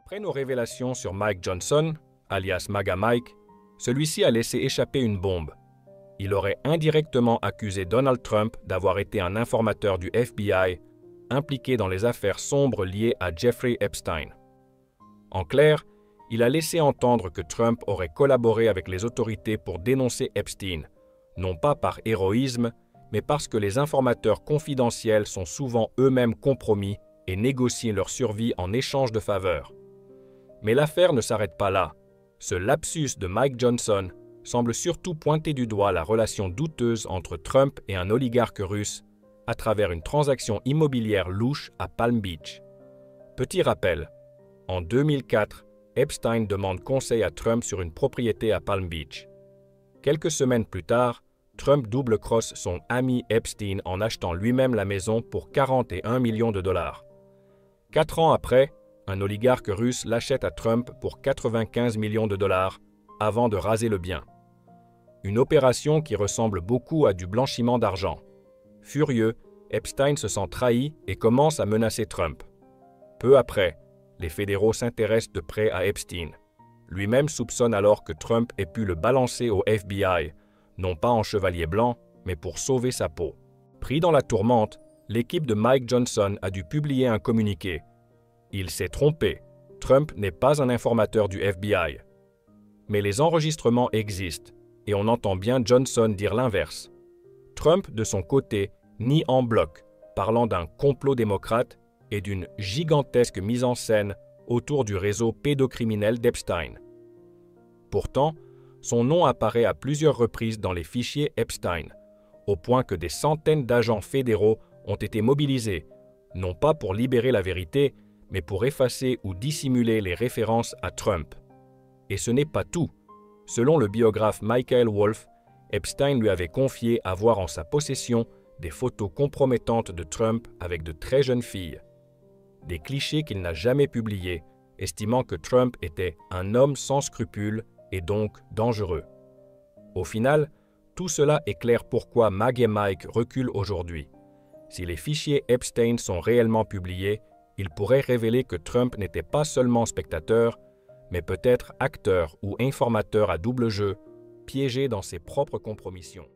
Après nos révélations sur Mike Johnson, alias MAGA Mike, celui-ci a laissé échapper une bombe. Il aurait indirectement accusé Donald Trump d'avoir été un informateur du FBI impliqué dans les affaires sombres liées à Jeffrey Epstein. En clair, il a laissé entendre que Trump aurait collaboré avec les autorités pour dénoncer Epstein, non pas par héroïsme, mais parce que les informateurs confidentiels sont souvent eux-mêmes compromis et négocient leur survie en échange de faveurs. Mais l'affaire ne s'arrête pas là. Ce lapsus de Mike Johnson semble surtout pointer du doigt la relation douteuse entre Trump et un oligarque russe à travers une transaction immobilière louche à Palm Beach. Petit rappel, en 2004, Epstein demande conseil à Trump sur une propriété à Palm Beach. Quelques semaines plus tard, Trump double-crosse son ami Epstein en achetant lui-même la maison pour 41 millions de dollars. 4 ans après, un oligarque russe l'achète à Trump pour 95 millions de dollars avant de raser le bien. Une opération qui ressemble beaucoup à du blanchiment d'argent. Furieux, Epstein se sent trahi et commence à menacer Trump. Peu après, les fédéraux s'intéressent de près à Epstein. Lui-même soupçonne alors que Trump ait pu le balancer au FBI, non pas en chevalier blanc, mais pour sauver sa peau. Pris dans la tourmente, l'équipe de Mike Johnson a dû publier un communiqué. Il s'est trompé. Trump n'est pas un informateur du FBI. Mais les enregistrements existent, et on entend bien Johnson dire l'inverse. Trump, de son côté, nie en bloc, parlant d'un complot démocrate et d'une gigantesque mise en scène autour du réseau pédocriminel d'Epstein. Pourtant, son nom apparaît à plusieurs reprises dans les fichiers Epstein, au point que des centaines d'agents fédéraux ont été mobilisés, non pas pour libérer la vérité, mais pour effacer ou dissimuler les références à Trump. Et ce n'est pas tout. Selon le biographe Michael Wolff, Epstein lui avait confié avoir en sa possession des photos compromettantes de Trump avec de très jeunes filles. Des clichés qu'il n'a jamais publiés, estimant que Trump était un homme sans scrupules et donc dangereux. Au final, tout cela éclaire pourquoi MAGA Mike recule aujourd'hui. Si les fichiers Epstein sont réellement publiés, ils pourraient révéler que Trump n'était pas seulement spectateur, mais peut-être acteur ou informateur à double jeu, piégé dans ses propres compromissions.